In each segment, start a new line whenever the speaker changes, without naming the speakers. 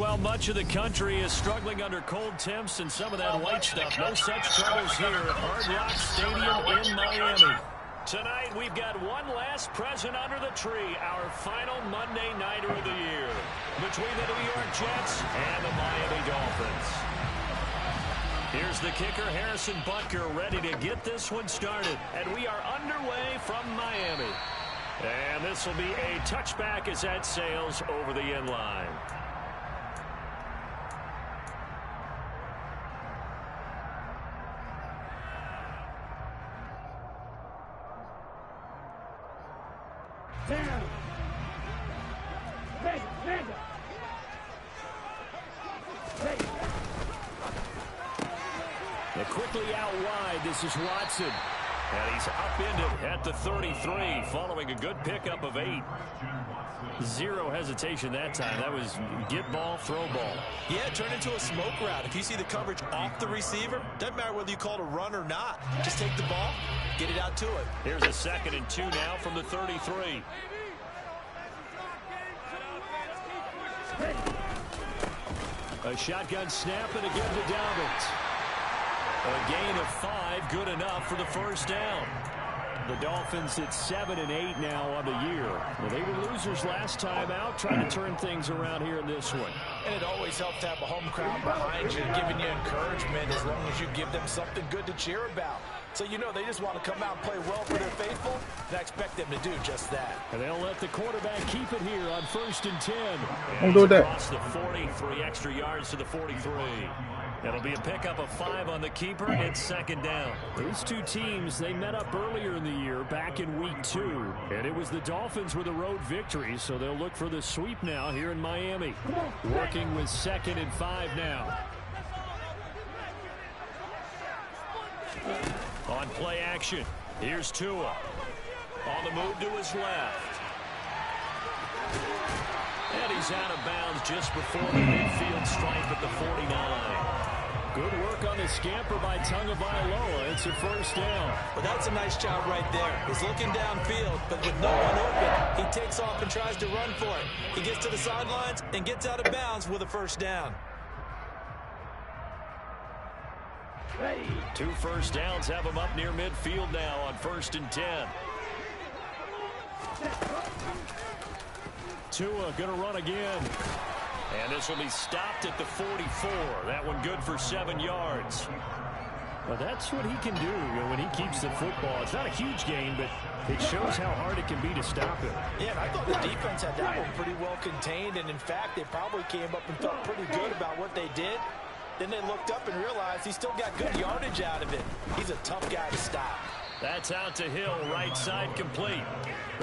Well, much of the country is struggling under cold temps and some of that white stuff. No such troubles here at Hard Rock Stadium in Miami. Tonight, we've got one last present under the tree, our final Monday Nighter of the year, between the New York Jets and the Miami Dolphins. Here's the kicker, Harrison Butker, ready to get this one started. And we are underway from Miami. And this will be a touchback as that sails over the end line. They're quickly out wide. This is Watson. And he's upended at the 33 following a good pickup of 8. Zero hesitation that time. That was get ball, throw ball.
Yeah, turn into a smoke route. If you see the coverage off the receiver, doesn't matter whether you call it a run or not. Just take the ball, get it out to it.
Here's a 2nd and 2 now from the 33. A shotgun snap and again to Dobbins. A gain of 5, good enough for the first down. The Dolphins at 7 and 8 now on the year. Well, they were losers last time out, trying to turn things around here in this one.
And it always helps to have a home crowd behind you, giving you encouragement as long as you give them something good to cheer about. So you know they just want to come out and play well for their faithful, and I expect them to do just that.
And they'll let the quarterback keep it here on 1st and 10.
Don't do that.
Across the 40, 3 extra yards to the 43. It'll be a pickup of 5 on the keeper and 2nd down. These two teams, they met up earlier in the year back in week 2. And it was the Dolphins with a road victory, so they'll look for the sweep now here in Miami. Working with 2nd and 5 now. On play action, here's Tua. On the move to his left. And he's out of bounds just before the midfield stripe at the 49. Good work on the scamper by Tagovailoa. It's a first down.
Well, that's a nice job right there. He's looking downfield, but with no one open, he takes off and tries to run for it. He gets to the sidelines and gets out of bounds with a first down.
2 first downs have him up near midfield now on 1st and 10. Tua going to run again. And this will be stopped at the 44. That one good for 7 yards. Well, that's what he can do when he keeps the football. It's not a huge gain, but it shows how hard it can be to stop him.
Yeah, and I thought the defense had that one pretty well contained. And, in fact, they probably came up and felt pretty good about what they did. Then they looked up and realized he still got good yardage out of it. He's a tough guy to stop.
That's out to Hill, right side complete.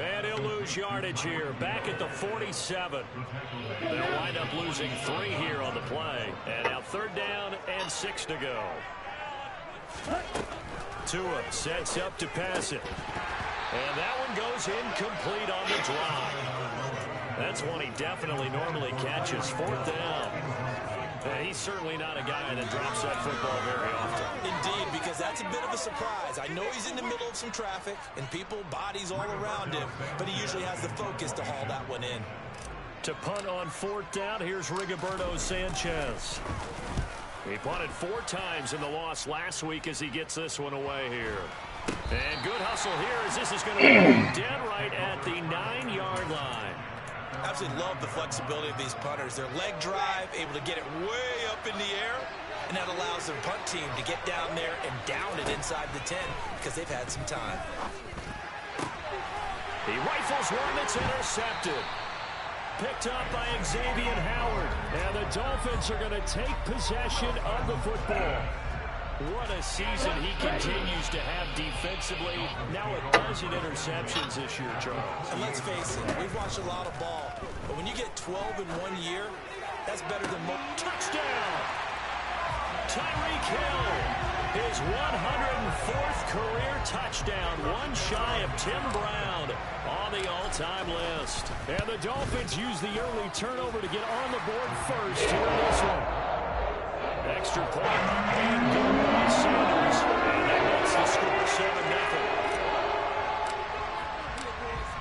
And he'll lose yardage here, back at the 47. They'll wind up losing 3 here on the play. And now 3rd down and 6 to go. Tua sets up to pass it. And that one goes incomplete on the drop. That's one he definitely normally catches. 4th down. And he's certainly not a guy that drops that football very often.
Indeed, because that's a bit of a surprise. I know he's in the middle of some traffic and people, bodies all around him, but he usually has the focus to haul that one in.
To punt on 4th down, here's Rigoberto Sanchez. He punted 4 times in the loss last week as he gets this one away here. And good hustle here as this is going to be dead right at the 9-yard line.
Absolutely love the flexibility of these punters. Their leg drive, able to get it way up in the air, and that allows their punt team to get down there and down it inside the 10 because they've had some time.
He rifles one that's intercepted. Picked up by Xavier Howard. And the Dolphins are going to take possession of the football. What a season he continues to have defensively. Now a dozen interceptions this year, Charles.
And let's face it, we've watched a lot of ball. But when you get 12 in 1 year, that's better than most.
Touchdown! Tyreek Hill, his 104th career touchdown. One shy of Tim Brown on the all-time list. And the Dolphins use the early turnover to get on the board first here in this one. Extra point, and good by Sanders. And that makes the score 7-0.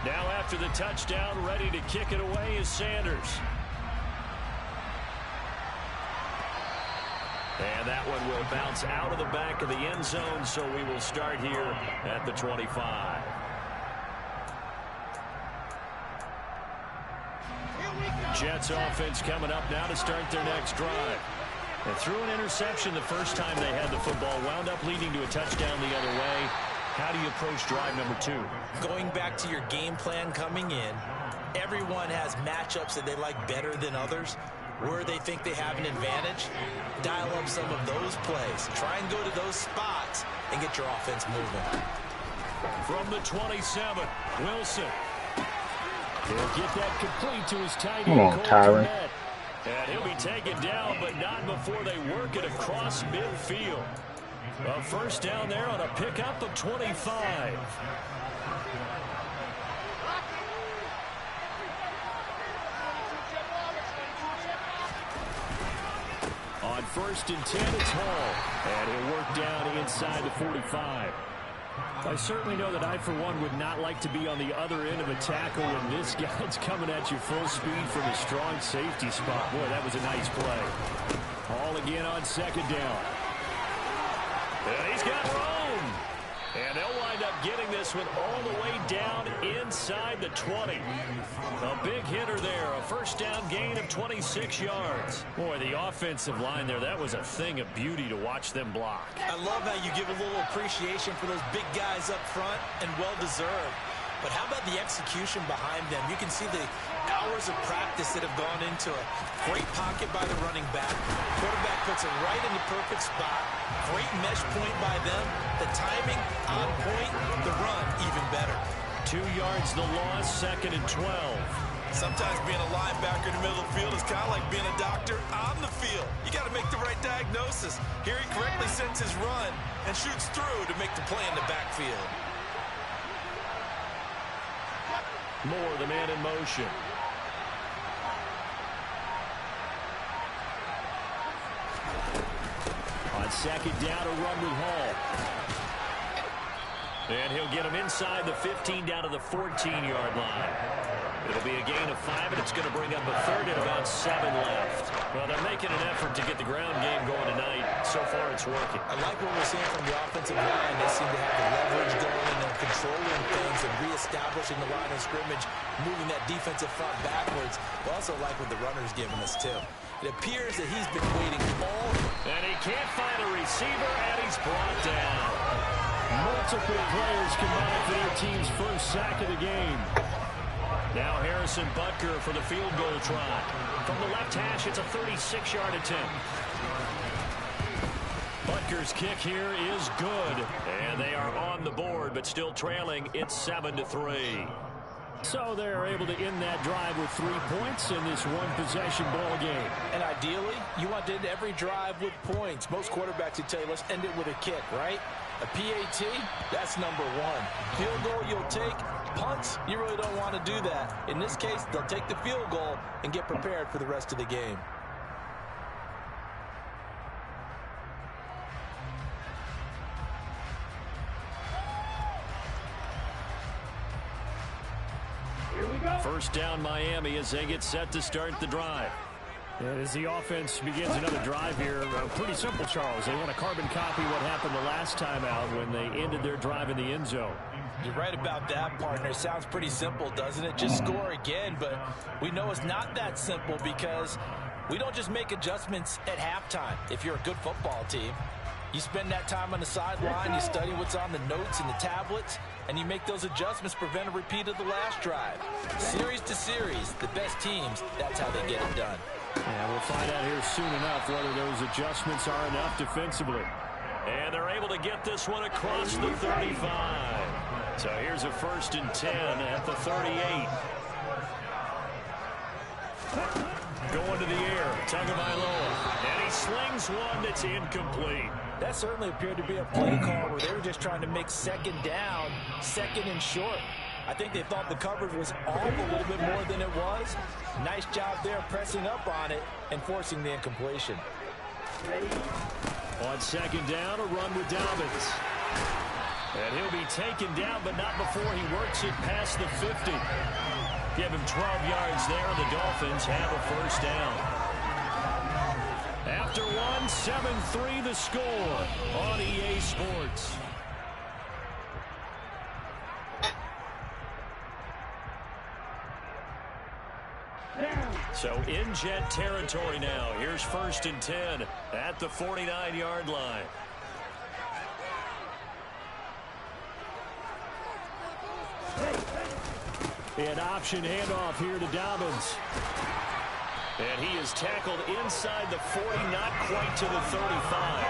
Now after the touchdown, ready to kick it away is Sanders. that one will bounce out of the back of the end zone, so we will start here at the 25. Jets offense coming up now to start their next drive. They threw an interception the first time they had the football, wound up leading to a touchdown the other way. How do you approach drive number 2?
Going back to your game plan coming in, everyone has matchups that they like better than others. Where they think they have an advantage, dial up some of those plays. Try and go to those spots and get your offense moving.
From the 27, Wilson. He'll get that complete to his tight
Come
end,
on, Tyron.
And he'll be taken down, but not before they work it across midfield. A first down there on a pickup of 25. On 1st and 10, it's Hall. And he'll work down inside the 45. I certainly know that I, for one, would not like to be on the other end of a tackle when this guy's coming at you full speed from a strong safety spot. Boy, that was a nice play. Hall again on 2nd down. And he's got room. And they'll wind up getting this one all the way down inside the 20. A big hitter there. A first down gain of 26 yards. Boy, the offensive line there, that was a thing of beauty to watch them block.
I love how you give a little appreciation for those big guys up front, and well-deserved. But how about the execution behind them? You can see the hours of practice that have gone into it. Great pocket by the running back. Quarterback puts it right in the perfect spot. Great mesh point by them. The timing on point. The run even better.
2 yards the loss, 2nd and 12.
Sometimes being a linebacker in the middle of the field is kind of like being a doctor on the field. You got to make the right diagnosis. Here he correctly sends his run and shoots through to make the play in the backfield.
Moore, the man in motion. On 2nd down, a run with Hall. And he'll get him inside the 15 down to the 14-yard line. It'll be a gain of 5, and it's going to bring up a 3rd and about 7 left. Well, they're making an effort to get the ground game going tonight. So far, it's working.
I like what we're seeing from the offensive line. They seem to have the leverage going, and they're controlling things and reestablishing the line of scrimmage, moving that defensive front backwards. I also like what the runner's giving us, too. It appears that he's been waiting all...
And he can't find a receiver, and he's brought down. Multiple players combined for their team's first sack of the game. Now Harrison Butker for the field goal try. From the left hash, it's a 36-yard attempt. Butker's kick here is good. And they are on the board, but still trailing. It's 7-3. So they're able to end that drive with 3 points in this one-possession ball game.
And ideally, you want to end every drive with points. Most quarterbacks would tell you, let's end it with a kick, right? A PAT, that's number 1. Field goal you'll take. Punts, you really don't want to do that. In this case, they'll take the field goal and get prepared for the rest of the game.
First down Miami as they get set to start the drive. And as the offense begins another drive here, pretty simple, Charles. They want to carbon copy what happened the last time out when they ended their drive in the end zone.
You're right about that, partner. Sounds pretty simple, doesn't it? Just score again, but we know it's not that simple because we don't just make adjustments at halftime. If you're a good football team, you spend that time on the sideline, you study what's on the notes and the tablets, and you make those adjustments, prevent a repeat of the last drive. Series to series, the best teams, that's how they get it done.
And we'll find out here soon enough whether those adjustments are enough defensively. And they're able to get this one across the 35. So here's a 1st and 10 at the 38. Going to the air, Tagovailoa, and he slings one that's incomplete.
That certainly appeared to be a play call where they were just trying to make 2nd down, 2nd and short. I think they thought the coverage was off a little bit more than it was. Nice job there pressing up on it and forcing the incompletion.
On 2nd down, a run with Dobbins. And he'll be taken down, but not before he works it past the 50. Give him 12 yards there, and the Dolphins have a first down. After one, 7-3 the score on EA Sports. So in Jet territory now. Here's 1st and 10 at the 49-yard line. An option handoff here to Dobbins. And he is tackled inside the 40, not quite to the 35.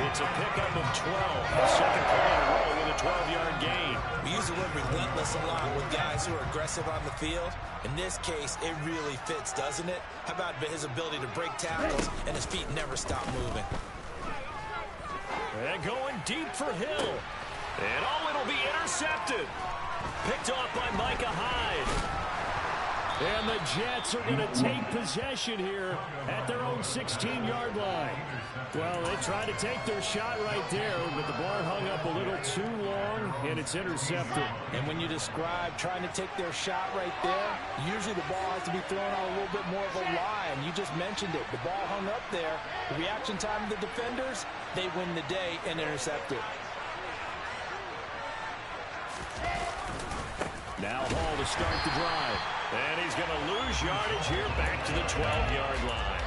It's a pickup of 12. The second play in a row with a 12-yard gain.
We use the word relentless a lot with guys who are aggressive on the field. In this case, it really fits, doesn't it? How about his ability to break tackles and his feet never stop moving?
And going deep for Hill. And it'll be intercepted. Picked off by Micah Hyde. And the Jets are going to take possession here at their own 16-yard line. Well, they tried to take their shot right there, but the ball hung up a little too long, and it's intercepted.
And when you describe trying to take their shot right there, usually the ball has to be thrown on a little bit more of a line. You just mentioned it. The ball hung up there. The reaction time of the defenders, they win the day and intercept it.
Now Hall to start the drive. And he's going to lose yardage here back to the 12-yard line.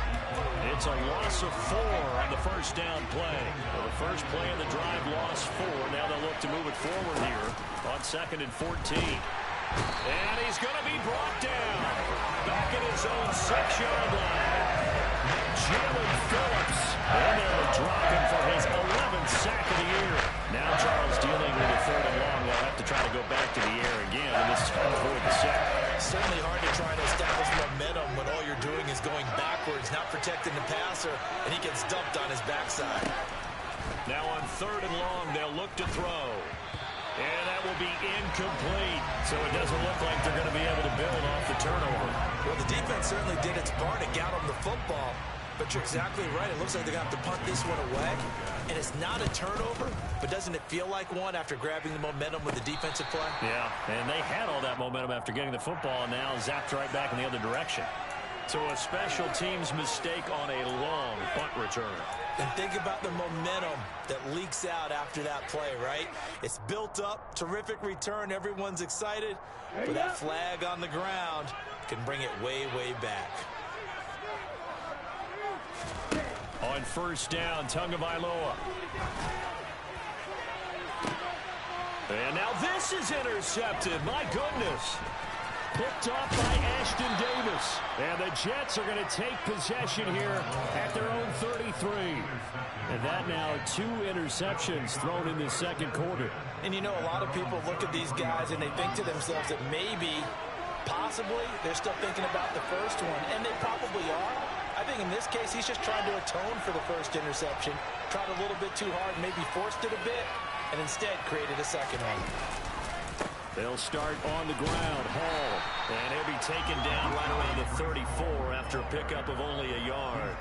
It's a loss of 4 on the first down play. Well, the first play of the drive lost 4. Now they'll look to move it forward here on 2nd and 14. And he's going to be brought down back at his own 6-yard line. Jalen Phillips in there to drop him for his 11th sack of the year. Now Charles dealing with a 3rd and long. They'll have to try to go back to the air again, and this is going to avoid the sack.
Certainly hard to try to establish momentum when all you're doing is going backwards, not protecting the passer, and he gets dumped on his backside.
Now on 3rd and long, they'll look to throw. And that will be incomplete. So it doesn't look like they're going to be able to build off the turnover.
Well, the defense certainly did its part to get him the football. But you're exactly right. It looks like they're going to have to punt this one away. And it's not a turnover, but doesn't it feel like one after grabbing the momentum with the defensive play?
Yeah, and they had all that momentum after getting the football, and now zapped right back in the other direction. So a special teams mistake on a long punt return.
And think about the momentum that leaks out after that play, right? It's built up, terrific return, everyone's excited, but that flag on the ground can bring it way, way back.
On 1st down, Tagovailoa. And now this is intercepted. My goodness. Picked off by Ashton Davis. And the Jets are going to take possession here at their own 33. And that now 2 interceptions thrown in the second quarter.
And you know, a lot of people look at these guys and they think to themselves that maybe, possibly, they're still thinking about the first one. And they probably are. I think in this case, he's just trying to atone for the first interception. Tried a little bit too hard, maybe forced it a bit, and instead created a second one.
They'll start on the ground. Hall. And he'll be taken down right around the 34 after a pickup of only a yard.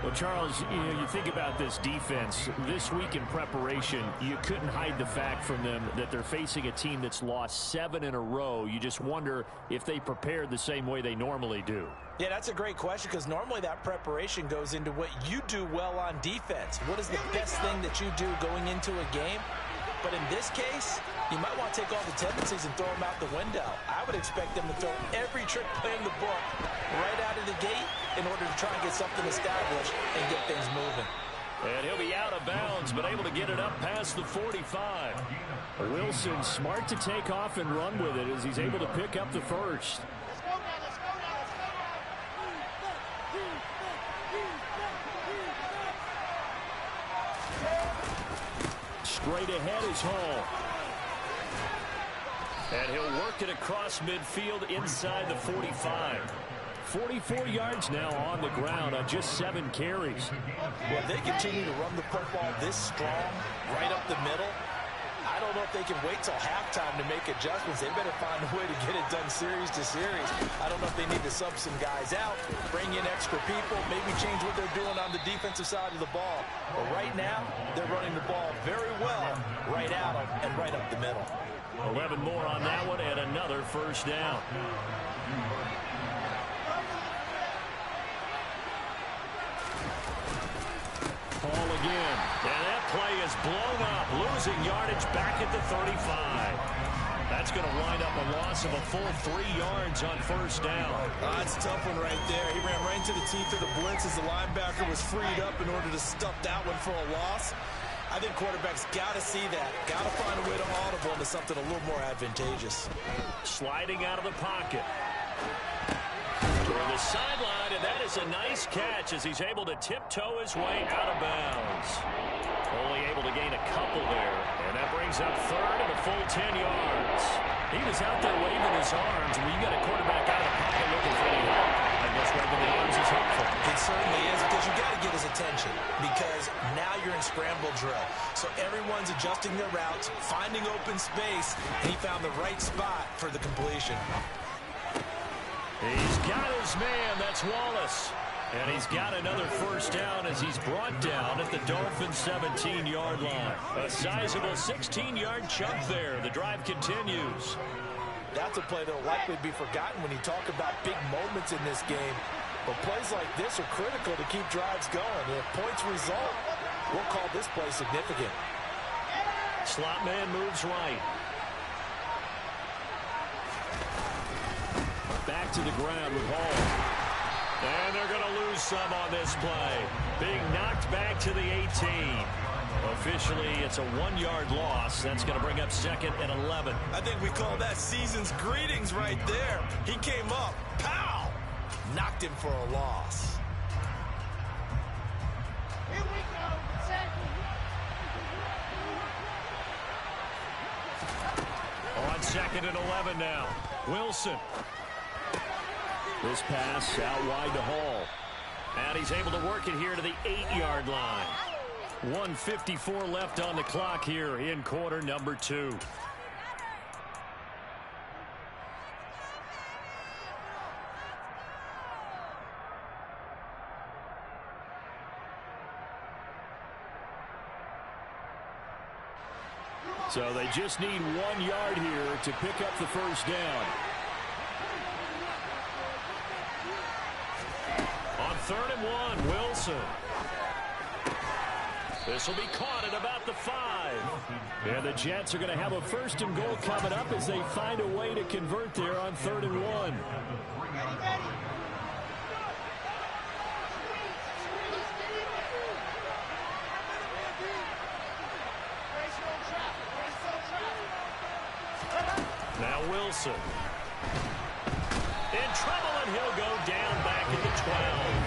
Well, Charles, you think about this defense. This week in preparation, you couldn't hide the fact from them that they're facing a team that's lost 7 in a row. You just wonder if they prepared the same way they normally do.
Yeah, that's a great question because normally that preparation goes into what you do well on defense. What is the best thing that you do going into a game? But in this case, you might want to take all the tendencies and throw them out the window. I would expect them to throw every trick play in the book right out of the gate in order to try and get something established and get things moving.
And he'll be out of bounds, but able to get it up past the 45. Wilson smart to take off and run with it as he's able to pick up the first. Straight ahead is Hall. And he'll work it across midfield inside the 45. 44 yards now on the ground on just 7 carries.
Well, they continue to run the football this strong, right up the middle. I don't know if they can wait till halftime to make adjustments. They better find a way to get it done series to series. I don't know if they need to sub some guys out, bring in extra people, maybe change what they're doing on the defensive side of the ball. But right now, they're running the ball very well right at them and right up the middle.
11 more on that one and another first down. is blown up, losing yardage back at the 35. That's going to wind up a loss of a full 3 yards on first down.
That's a tough one right there. He ran right into the teeth of the blitz as the linebacker was freed up in order to stuff that one for a loss. I think quarterbacks got to see that. Got to find a way to audible into something a little more advantageous.
Sliding out of the pocket. Toward the sideline, and that is a nice catch as he's able to tiptoe his way out of bounds. Only able to gain a couple there, and that brings up third and a full 10 yards. He was out there waving his arms, and when you got a quarterback out of the pocket looking for any help, I guess waving the arms is helpful.
It certainly is, because you got to get his attention, because now you're in scramble drill. So everyone's adjusting their routes, finding open space, and he found the right spot for the completion.
He's got his man. That's Wallace. And he's got another first down as he's brought down at the Dolphins' 17-yard line. A sizable 16-yard chunk there. The drive continues.
That's a play that will likely be forgotten when you talk about big moments in this game. But plays like this are critical to keep drives going. And if points result, we'll call this play significant.
Slot man moves right. Back to the ground with Hall. And they're going to lose some on this play. Being knocked back to the 18. Officially, it's a 1-yard loss. That's going to bring up second and 11.
I think we call that season's greetings right there. He came up, pow! Knocked him for a loss.
Here we go.
On second and 11 now. Wilson. This pass out wide to Hall. And he's able to work it here to the 8-yard line. 1:54 left on the clock here in quarter number 2. So they just need 1 yard here to pick up the first down. On 3rd and 1, Wilson. This will be caught at about the 5. And the Jets are going to have a 1st and goal coming up as they find a way to convert there on 3rd and 1. Now Wilson. In trouble, and he'll go down back at the 12.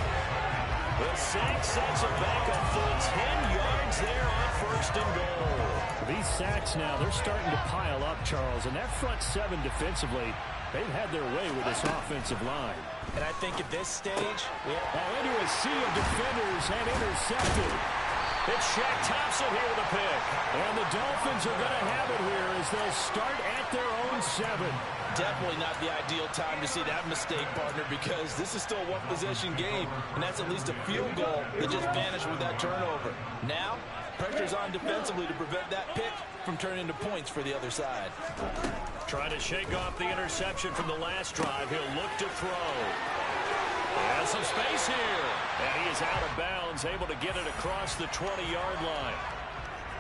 The sack sets him back a full 10 yards there on 1st and goal. These sacks now, they're starting to pile up, Charles. And that front 7 defensively, they've had their way with this offensive line.
And I think at this stage,
into a sea of defenders and intercepted. It's Shaq Thompson here with a pick. And the Dolphins are going to have it here as they'll start at their own 7.
definitely not the ideal time to see that mistake, partner, because this is still a one-possession game, and that's at least a field goal that just vanished with that turnover. Now, pressure's on defensively to prevent that pick from turning into points for the other side.
Trying to shake off the interception from the last drive. He'll look to throw. Has some space here. And he is out of bounds, able to get it across the 20-yard line.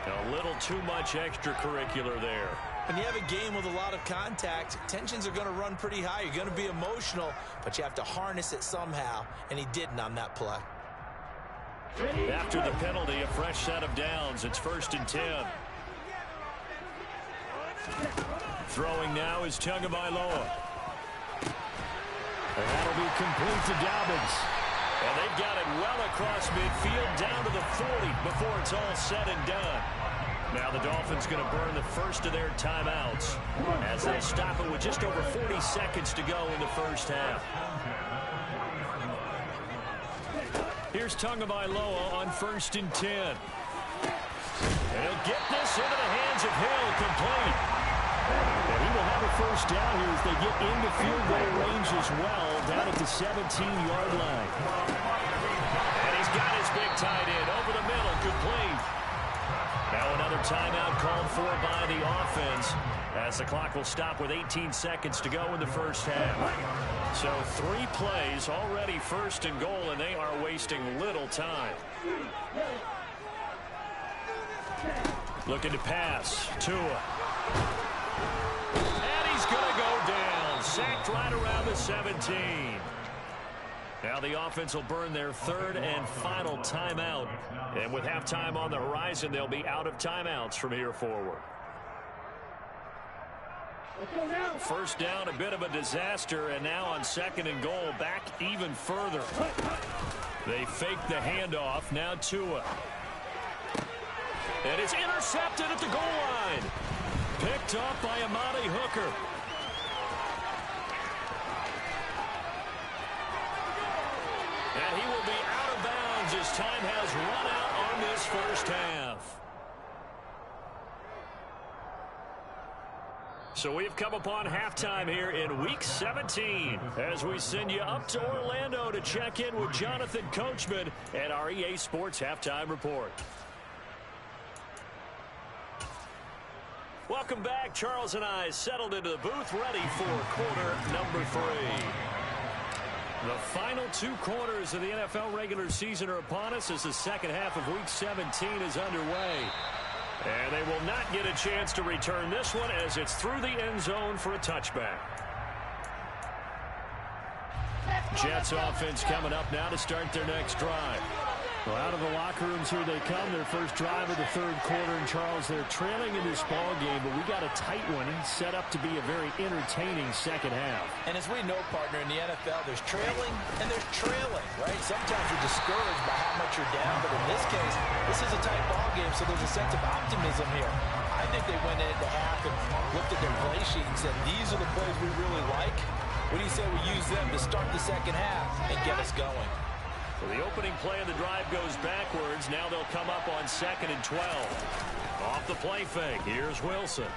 A little too much extracurricular there.
When you have a game with a lot of contact, tensions are going to run pretty high. You're going to be emotional, but you have to harness it somehow, and he didn't on that play.
After the penalty, a fresh set of downs. It's 1st and 10. Throwing now is Tagovailoa. And that'll be complete to Dobbins. And they've got it well across midfield down to the 40 before it's all said and done. Now the Dolphins going to burn the first of their timeouts as they'll stop it with just over 40 seconds to go in the first half. Here's Tagovailoa on 1st and 10. And he'll get this into the hands of Hill, complete. And he will have a first down here as they get into field goal range as well, down at the 17-yard line. And he's got his big tight end over the middle, complete. Now another timeout called for by the offense as the clock will stop with 18 seconds to go in the first half. So 3 plays already 1st and goal, and they are wasting little time. Looking to pass. Tua. And he's going to go down. Sacked right around the 17. Now the offense will burn their third and final timeout. And with halftime on the horizon, they'll be out of timeouts from here forward. First down, a bit of a disaster, and now on second and goal, back even further. They fake the handoff. Now Tua. And it's intercepted at the goal line. Picked up by Amani Hooker. And he will be out of bounds as time has run out on this first half. So we've come upon halftime here in Week 17 as we send you up to Orlando to check in with Jonathan Coachman at our EA Sports Halftime Report. Welcome back. Charles and I settled into the booth, ready for quarter number 3. The final 2 quarters of the NFL regular season are upon us as the second half of Week 17 is underway. And they will not get a chance to return this one as it's through the end zone for a touchback. Jets offense coming up now to start their next drive. Well, out of the locker rooms here they come. Their first drive of the third quarter. And, Charles, they're trailing in this ball game, but we got a tight one set up to be a very entertaining second half. And as we know, partner, in the NFL, there's trailing and there's trailing, right? Sometimes you're discouraged by how much you're down, but in this case, this is a tight ball game, so there's a sense of optimism here. I think they went into half and looked at their play sheet and said, these are the plays we really like. What do you say we use them to start the second half and get us going? So the opening play of the drive goes backwards. Now they'll come up on second and 12. Off the play fake. Here's Wilson.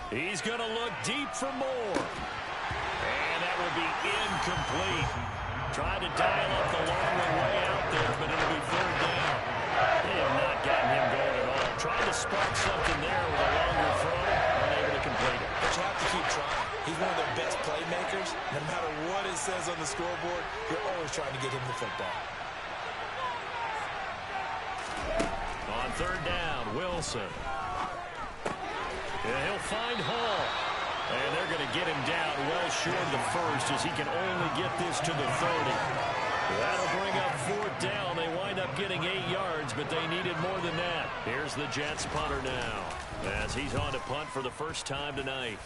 He's going to look deep for more. And that will be incomplete. Trying to dial up the long way out there, but it'll be third down. They have not gotten him going at all. Trying to spark something there with a longer throw. Unable to complete it. But you have to keep trying. He's one of their best playmakers. No matter what it says on the scoreboard, you're always trying to get him the football. On third down, Wilson. And he'll find Hall. And they're going to get him down well short of the first as he can only get this to the 30. That'll bring up fourth down. They wind up getting 8 yards, but they needed more than that. Here's the Jets punter now as he's on to punt for the first time tonight.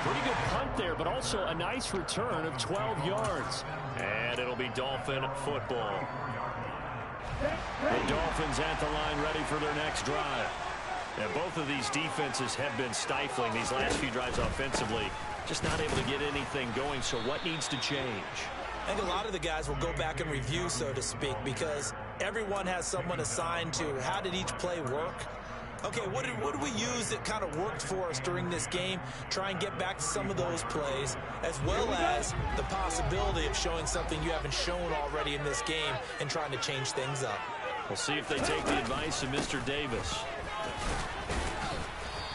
Pretty good punt there, but also a nice return of 12 yards. And it'll be Dolphin football. The Dolphins at the line ready for their next drive. And both of these defenses have been stifling these last few drives offensively. Just not able to get anything going, so what needs to change? I think a lot of the guys will go back and review, so to speak, because everyone has someone assigned to how did each play work. Okay, what did we use that kind of worked for us during this game? Try and get back to some of those plays, as well as the possibility of showing something you haven't shown already in this game and trying to change things up. We'll see if they take the advice of Mr. Davis.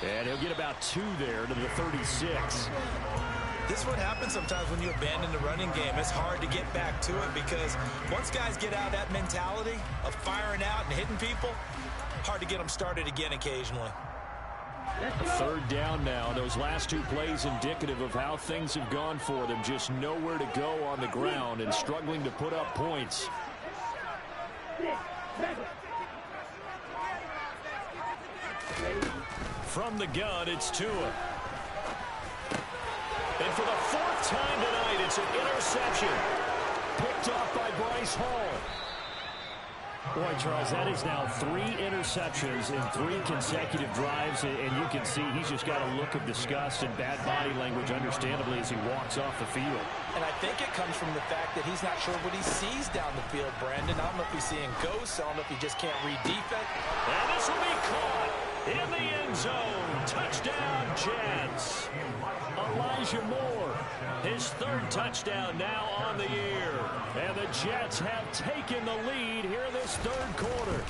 And he'll get about 2 there to the 36. This is what happens sometimes when you abandon the running game. It's hard to get back to it because once guys get out of that mentality of firing out and hitting people, hard to get them started again occasionally. Third down now. Those last 2 plays indicative of how things have gone for them. Just nowhere to go on the ground and struggling to put up points. From the gun, it's Tua. And for the 4th time tonight, it's an interception. Picked off by Bryce Hall. Boy, Charles, that is now 3 interceptions in 3 consecutive drives, and you can see he's just got a look of disgust and bad body language, understandably, as he walks off the field. And I think it comes from the fact that he's not sure what he sees down the field, Brandon. I don't know if he's seeing ghosts. I don't know if he just can't read defense. And this will be caught in the end zone. Touchdown, Jets. Elijah Moore, his 3rd touchdown now on the year. And the Jets have taken the lead here in this 3rd quarter.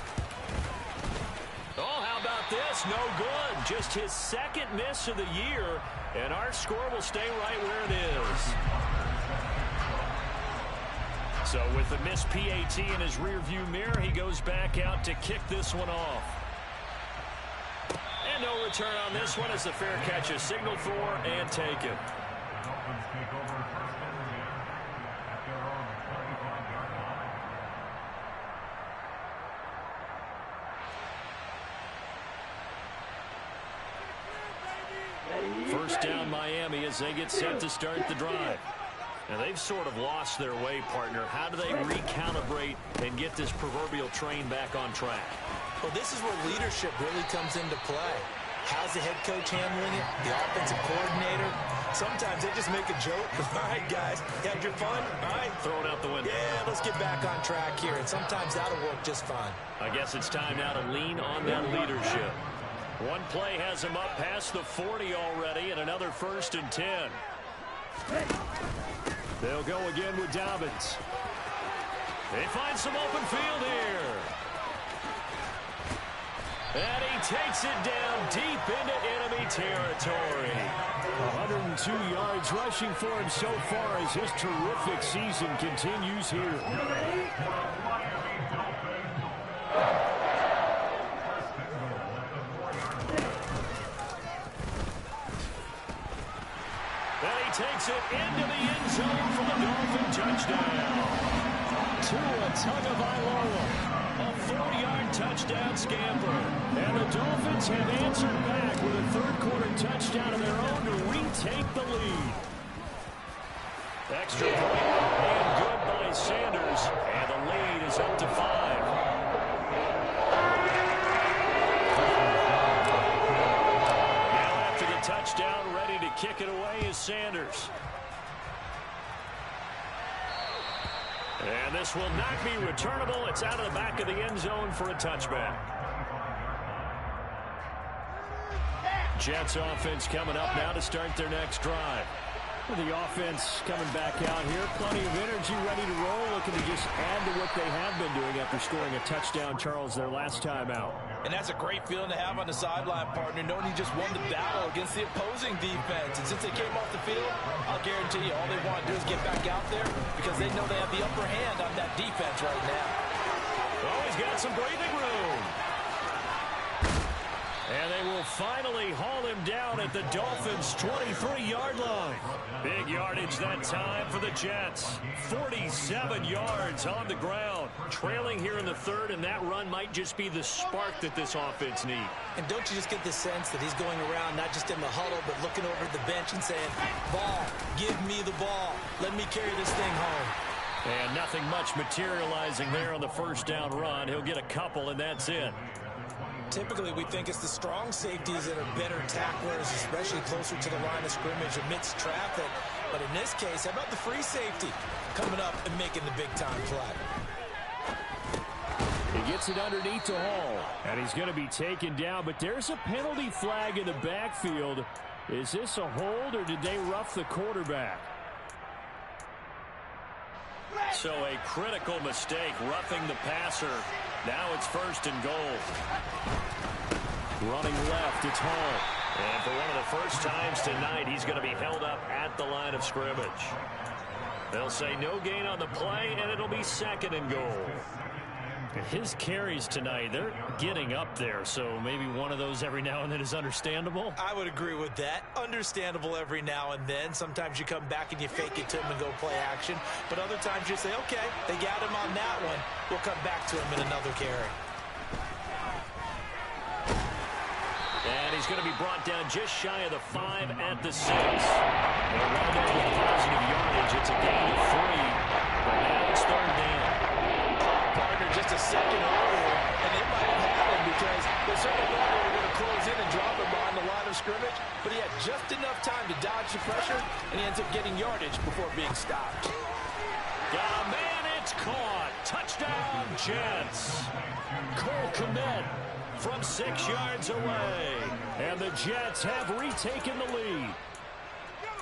Oh, how about this? No good. Just his 2nd miss of the year. And our score will stay right where it is. So with the missed PAT in his rearview mirror, he goes back out to kick this one off. And no return on this one as the fair catch is signaled for and taken. First down Miami as they get set to start the drive. Now they've sort of lost their way, partner. How do they recalibrate and get this proverbial train back on track?
Well, this is where leadership really comes into play. How's the head coach handling it? The offensive coordinator? Sometimes they just make a joke. All right, guys, you had your fun? All right.
Throw it out the window.
Yeah, let's get back on track here. And sometimes that'll work just fine. I
guess it's time now to lean on that leadership. One play has him up past the 40 already, and another 1st and 10. They'll go again with Dobbins. They find some open field here. And he takes it down deep into enemy territory. 102 yards rushing for him so far as his terrific season continues here. Takes it into the end zone for the Dolphin touchdown. Tua Tagovailoa, a 4-yard touchdown scamper. And the Dolphins have answered back with a third-quarter touchdown of their own to retake the lead. Extra point and good by Sanders. And the lead is up to 5. Now after the touchdown, ready to kick it away is Sanders. And this will not be returnable. It's out of the back of the end zone for a touchback. Jets offense coming up now to start their next drive. The offense coming back out here. Plenty of energy, ready to roll. Looking to just add to what they have been doing after scoring a touchdown, Charles, their last time out.
And that's a great feeling to have on the sideline, partner, knowing you just won the battle against the opposing defense. And since they came off the field, I'll guarantee you all they want to do is get back out there because they know they have the upper hand on that defense right now.
Oh, he's got some breathing room. And they will finally haul him down at the Dolphins' 23-yard line. Big yardage that time for the Jets. 47 yards on the ground. Trailing here in the third, and that run might just be the spark that this offense needs.
And don't you just get the sense that he's going around not just in the huddle, but looking over at the bench and saying, ball, give me the ball. Let me carry this thing home.
And nothing much materializing there on the first down run. He'll get a couple, and that's it.
Typically, we think it's the strong safeties that are better tacklers, especially closer to the line of scrimmage amidst traffic. But in this case, how about the free safety coming up and making the big-time play?
He gets it underneath to Hall, and he's going to be taken down. But there's a penalty flag in the backfield. Is this a hold, or did they rough the quarterback? So a critical mistake, roughing the passer. Now it's 1st and goal. Running left, it's Hall. And for one of the first times tonight, he's going to be held up at the line of scrimmage. They'll say no gain on the play, and it'll be 2nd and goal. His carries tonight, they're getting up there, so maybe one of those every now and then is understandable.
I would agree with that. Understandable every now and then. Sometimes you come back and you fake it to him and go play action. But other times you say, okay, they got him on that one. We'll come back to him in another carry.
And he's going to be brought down just shy of the 5 at the 6. They'll run it with positive yardage. It's a gain of 3. But now it's 3rd down.
Partner just a second earlier, and they might have had him because they certainly thought they were going to close in and drop him behind the line of scrimmage, but he had just enough time to dodge the pressure, and he ends up getting yardage before being stopped.
Man, it's caught. Touchdown, Jets. Cole Kmet from 6 yards away, and the Jets have retaken the lead.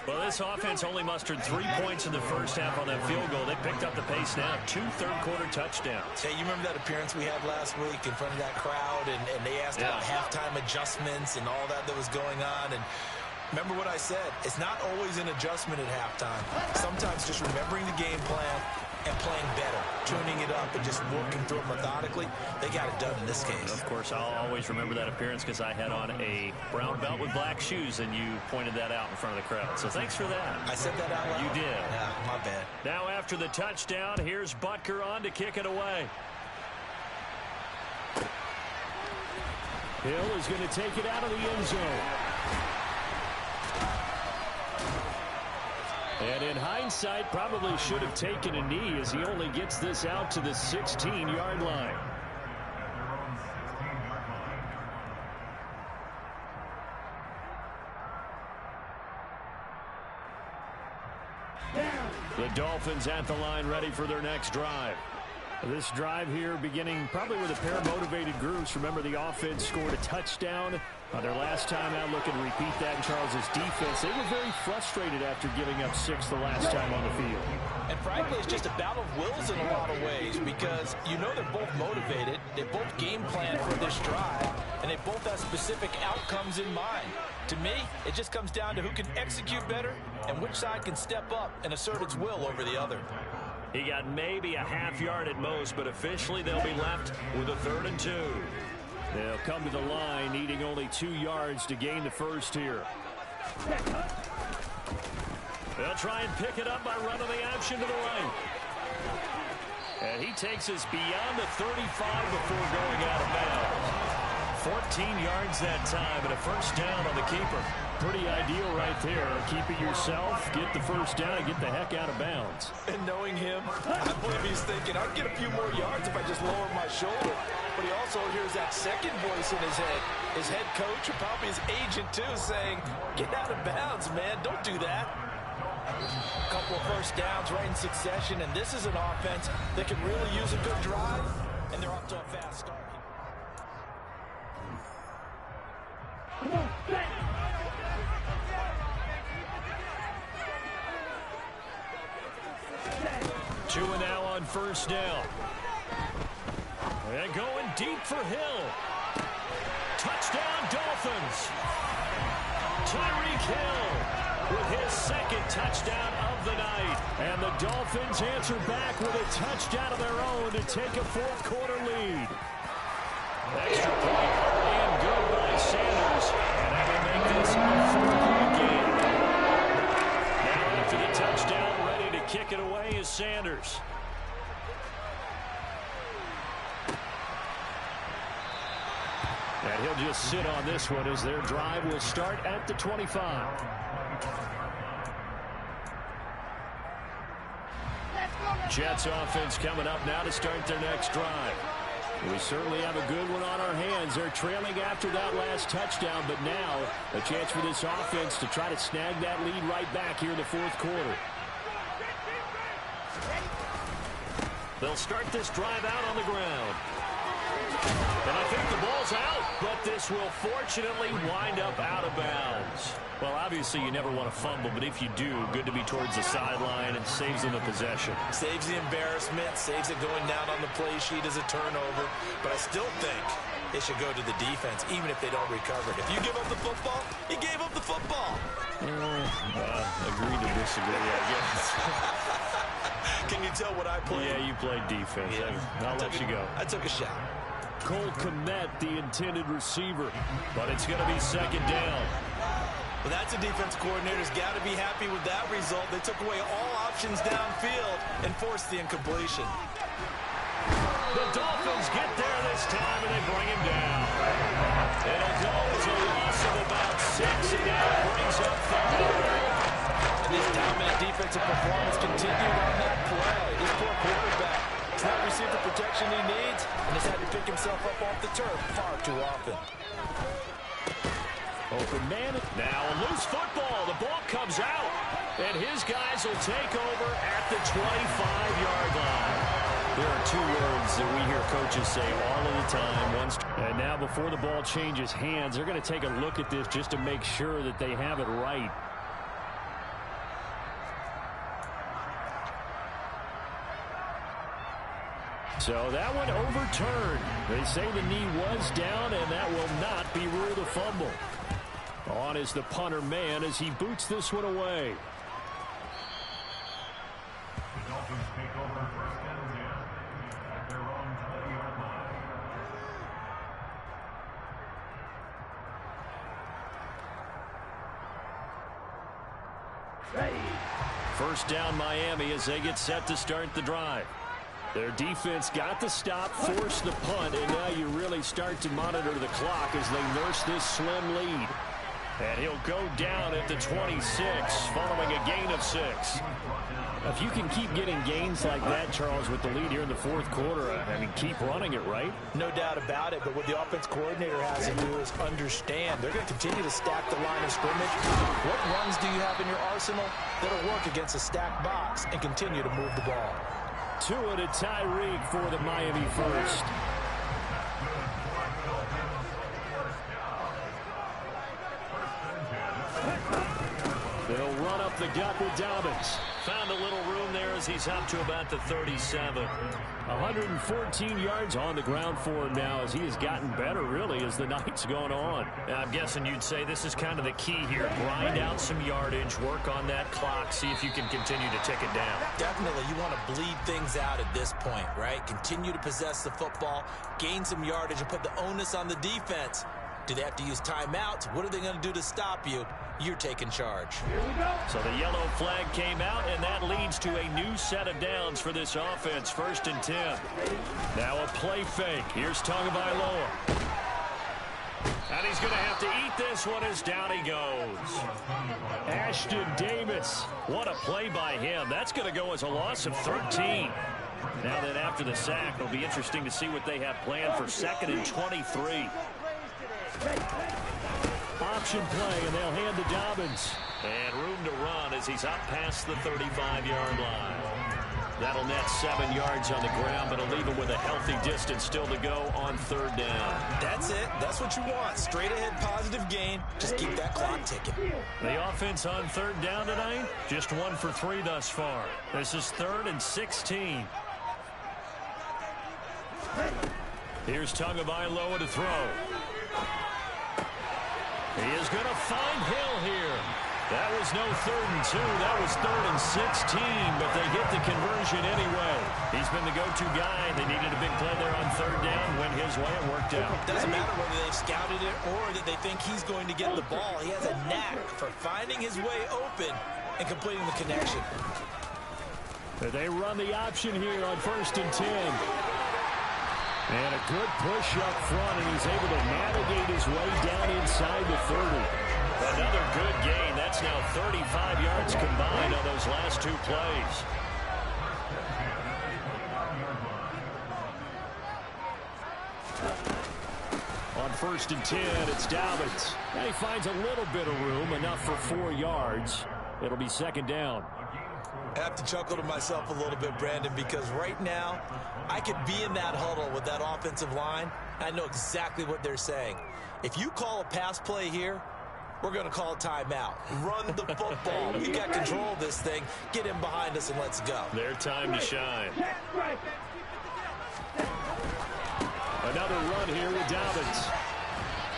Well, this offense only mustered 3 points in the first half on that field goal. They picked up the pace now. 2 third-quarter touchdowns.
Hey, you remember that appearance we had last week in front of that crowd, and they asked about halftime adjustments and all that was going on, and remember what I said. It's not always an adjustment at halftime. Sometimes just remembering the game plan, and playing better, tuning it up and just working through it methodically. They got it done in this case.
Of course, I'll always remember that appearance because I had on a brown belt with black shoes, and you pointed that out in front of the crowd. So thanks for that.
I said that out loud?
You did.
Yeah, my bad.
Now after the touchdown, here's Butker on to kick it away.
Hill is going to take it out of the end zone. And in hindsight, probably should have taken a knee as he only gets this out to the 16-yard line. The Dolphins at the line ready for their next drive. This drive here beginning probably with a pair of motivated groups. Remember, the offense scored a touchdown on their last time out. Looking to repeat that in Charles's defense. They were very frustrated after giving up 6 the last time on the field.
And frankly, it's just a battle of wills in a lot of ways because you know they're both motivated. They both game plan for this drive, and they both have specific outcomes in mind. To me, it just comes down to who can execute better and which side can step up and assert its will over the other.
He got maybe a half yard at most, but officially they'll be left with a 3rd and 2.
They'll come to the line needing only 2 yards to gain the first here.
They'll try and pick it up by running the option to the right. And he takes us beyond the 35 before going out of bounds. 14 yards that time and a first down on the keeper.
Pretty ideal right there. Keep it yourself, get the first down, and get the heck out of bounds.
And knowing him, I believe he's thinking, I'll get a few more yards if I just lower my shoulder. But he also hears that second voice in his head. His head coach, or probably his agent too, saying, get out of bounds, man. Don't do that. A couple of first downs right in succession, and this is an offense that can really use a good drive, and they're off to a fast start.
Two and now on first down.
And going deep for Hill. Touchdown, Dolphins. Tyreek Hill with his 2nd touchdown of the night.
And the Dolphins answer back with a touchdown of their own to take a 4th quarter lead.
Extra point and good by Sanders. And that will make this a 4-point game. Now after the touchdown, ready to kick it away is Sanders.
And he'll just sit on this one as their drive will start at the 25. Jets offense coming up now to start their next drive. We certainly have a good one on our hands. They're trailing after that last touchdown, but now a chance for this offense to try to snag that lead right back here in the 4th quarter.
They'll start this drive out on the ground. And I think the ball's out, but this will fortunately wind up out of bounds.
Well, obviously you never want to fumble, but if you do, good to be towards the sideline and saves them the possession.
Saves the embarrassment, saves it going down on the play sheet as a turnover. But I still think it should go to the defense, even if they don't recover it. If you give up the football, you gave up the football.
Agree to disagree, I guess.
Can you tell what I played?
Yeah, you played defense.
Yeah.
I'll let you go.
I took a shot.
Cole Kmet, the intended receiver.
But it's going to be 2nd down.
Well, that's a defense coordinator's got to be happy with that result. They took away all options downfield and forced the incompletion.
The Dolphins get there this time, and they bring him down. It'll go as a loss of about 6, and now it brings up 3rd.
And this dominant defensive performance continued on that play. This poor quarterback has not received the protection he needs and has had to pick himself up off the turf far too often.
Open man.
Now a loose football. The ball comes out. And his guys will take over at the 25-yard line.
There are 2 words that we hear coaches say all of the time. And now before the ball changes hands, they're going to take a look at this just to make sure that they have it right. So that one overturned. They say the knee was down, and that will not be ruled a fumble. On is the punter man as he boots this one away.
First down Miami as they get set to start the drive. Their defense got the stop, forced the punt, and now you really start to monitor the clock as they nurse this slim lead. And he'll go down at the 26 following a gain of 6.
If you can keep getting gains like that, Charles, with the lead here in the fourth quarter, I mean, keep running it, right?
No doubt about it, but what the offense coordinator has to do is understand. They're going to continue to stack the line of scrimmage. What runs do you have in your arsenal that'll work against a stacked box and continue to move the ball?
Tua to Tyreek for the Miami first. They'll run up the gut with Dobbins.
Found a little room there as he's up to about the 37.
114 yards on the ground for him now as he has gotten better, really, as the night's gone on.
I'm guessing you'd say this is kind of the key here. Grind out some yardage, work on that clock, see if you can continue to tick it down.
Definitely, you want to bleed things out at this point, right? Continue to possess the football, gain some yardage, and put the onus on the defense. Do they have to use timeouts? What are they going to do to stop you? You're taking charge.
So the yellow flag came out, and that leads to a new set of downs for this offense. 1st and 10. Now a play fake. Here's Tagovailoa. And he's going to have to eat this one as down he goes.
Ashton Davis.
What a play by him. That's going to go as a loss of 13. Now that after the sack, it'll be interesting to see what they have planned for 2nd and 23.
Option play, and they'll hand to Dobbins.
And room to run as he's up past the 35-yard line. That'll net 7 yards on the ground, but it'll leave him with a healthy distance still to go on 3rd down.
That's it. That's what you want. Straight ahead positive gain. Just keep that clock ticking.
The offense on 3rd down tonight, just 1 for 3 thus far. This is 3rd and 16. Here's Tagovailoa to throw. He is going to find Hill here. That was no 3rd and 2. That was 3rd and 16, but they get the conversion anyway. He's been the go-to guy. They needed a big play there on 3rd down. Went his way and worked out.
Doesn't matter whether they've scouted it or that they think he's going to get the ball. He has a knack for finding his way open and completing the connection.
They run the option here on 1st and 10. And a good push up front, and he's able to navigate his way down inside the 30.
Another good gain. That's now 35 yards combined on those last 2 plays.
On 1st and 10, it's Dobbins. And he finds a little bit of room, enough for 4 yards. It'll be 2nd down.
I have to chuckle to myself a little bit, Brandon, because right now I could be in that huddle with that offensive line. I know exactly what they're saying. If you call a pass play here, we're going to call a timeout. Run the football. We got control of this thing. Get him behind us and let's go.
Their time to shine.
Another run here with Dobbins.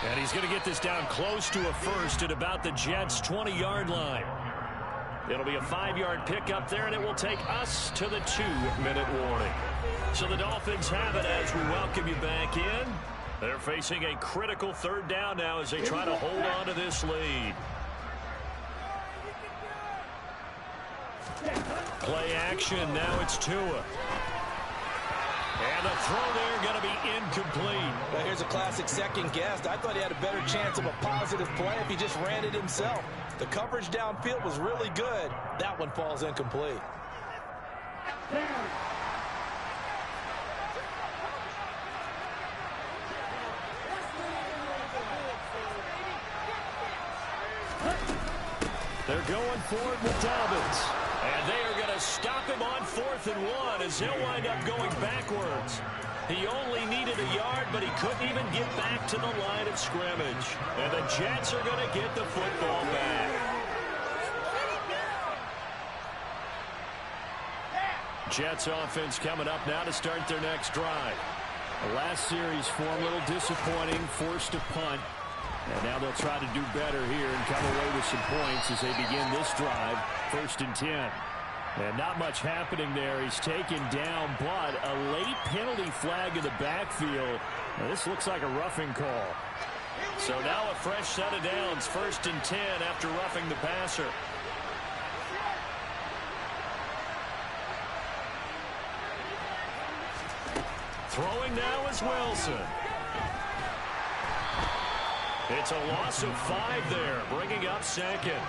And he's going to get this down close to a first at about the Jets' 20-yard line. It'll be a 5-yard pickup there, and it will take us to the 2-minute warning. So the Dolphins have it as we welcome you back in. They're facing a critical 3rd down now as they try to hold on to this lead. Play action. Now it's Tua. And the throw there going to be incomplete.
Well, here's a classic second guess. I thought he had a better chance of a positive play if he just ran it himself. The coverage downfield was really good. That one falls incomplete.
They're going for it with Dobbins.
And they are going to stop him on 4th and 1 as he'll wind up going backwards. He only needed a yard, but he couldn't even get back to the line of scrimmage. And the Jets are going to get the football back. Jets offense coming up now to start their next drive.
The last series for a little disappointing, forced a punt. And now they'll try to do better here and come away with some points as they begin this drive. 1st and 10. And not much happening there. He's taken down, but a late penalty flag in the backfield. Now, this looks like a roughing call.
So now a fresh set of downs, 1st and 10 after roughing the passer. Throwing now is Wilson. It's a loss of 5 there, bringing up 2nd.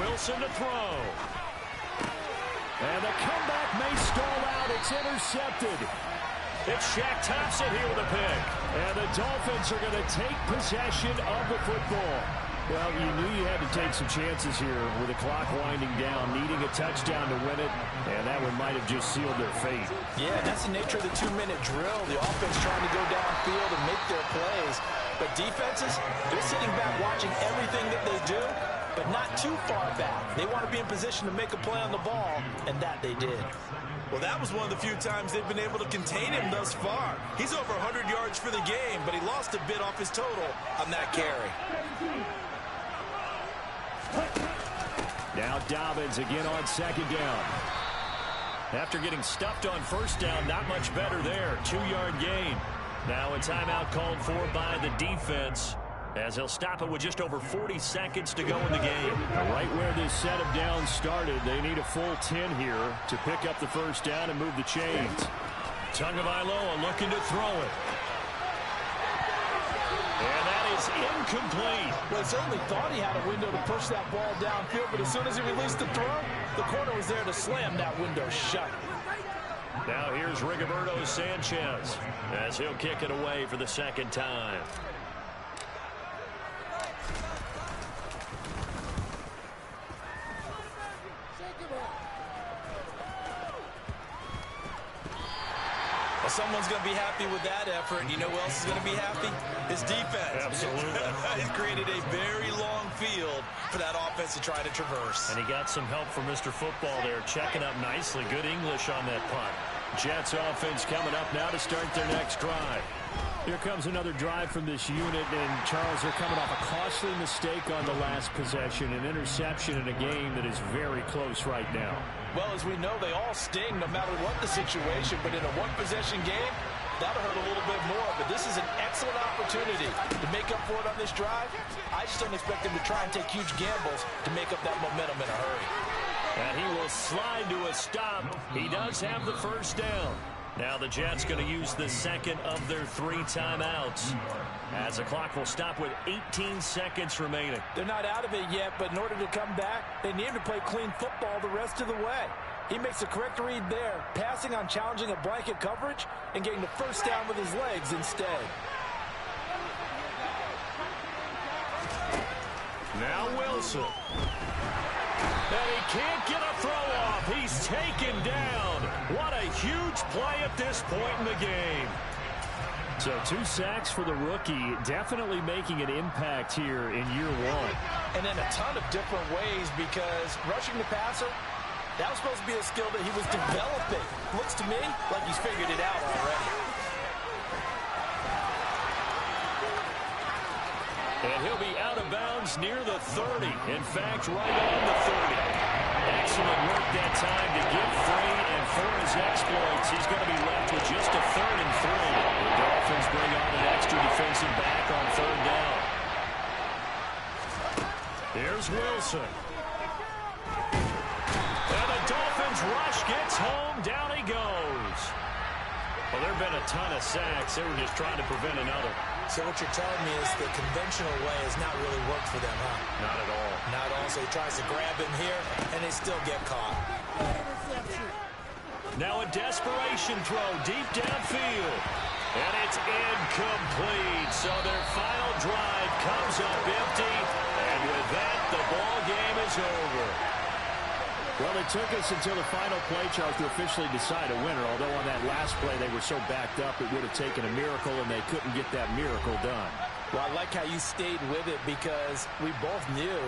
Wilson to throw.
And the comeback may stall out. It's intercepted.
It's Shaq Thompson here with a pick.
And the Dolphins are going to take possession of the football. Well, you knew you had to take some chances here with the clock winding down, needing a touchdown to win it, and that one might have just sealed their fate.
Yeah, that's the nature of the 2-minute drill. The offense trying to go downfield and make their plays. But defenses, they're sitting back watching everything that they do, but not too far back. They want to be in position to make a play on the ball, and that they did.
Well, that was one of the few times they've been able to contain him thus far. He's over 100 yards for the game, but he lost a bit off his total on that carry.
Now Dobbins again on 2nd down.
After getting stuffed on 1st down, not much better there. 2-yard gain. Now a timeout called for by the defense, as he'll stop it with just over 40 seconds to go in the game.
Right where this set of downs started, they need a full 10 here to pick up the 1st down and move the chains.
Tagovailoa looking to throw it. And that is incomplete.
Well, he certainly thought he had a window to push that ball downfield, but as soon as he released the throw, the corner was there to slam that window shut.
Now here's Rigoberto Sanchez as he'll kick it away for the 2nd time.
Well, someone's going to be happy with that effort. You know who else is going to be happy? His defense.
Absolutely.
He's created a very long field for that offense to try to traverse.
And he got some help from Mr. Football there, checking up nicely. Good English on that punt. Jets offense coming up now to start their next drive.
Here comes another drive from this unit, and Charles, they're coming off a costly mistake on the last possession, an interception in a game that is very close right now.
Well, as we know, they all sting no matter what the situation, but in a one-possession game, that'll hurt a little bit more. But this is an excellent opportunity to make up for it on this drive. I just don't expect them to try and take huge gambles to make up that momentum in a hurry.
And he will slide to a stop. He does have the 1st down. Now the Jets going to use the 2nd of their 3 timeouts, as the clock will stop with 18 seconds remaining.
They're not out of it yet, but in order to come back, they need to play clean football the rest of the way. He makes a correct read there, passing on challenging a blanket coverage and getting the 1st down with his legs instead.
Now Wilson. And he can't get a throw off. He's taken down. What a huge play at this point in the game.
So 2 sacks for the rookie, definitely making an impact here in year 1.
And in a ton of different ways, because rushing the passer, that was supposed to be a skill that he was developing. Looks to me like he's figured it out already.
And he'll be out of bounds near the 30. In fact, right on the 30. Excellent work that time to get free, and for his exploits, he's going to be left with just a 3rd and 3. The Dolphins bring on an extra defensive back on 3rd down. Here's Wilson. And the Dolphins rush gets home. Down he goes. Well, there have been a ton of sacks. They were just trying to prevent another.
So what you're telling me is the conventional way has not really worked for them, huh?
Not at all.
Not at all. So he tries to grab him here, and they still get caught.
Now a desperation throw deep downfield. And it's incomplete. So their final drive comes up empty. And with that, the ball game is over.
Well, it took us until the final play, Charles, to officially decide a winner. Although on that last play they were so backed up, it would have taken a miracle, and they couldn't get that miracle done.
Well, I like how you stayed with it, because we both knew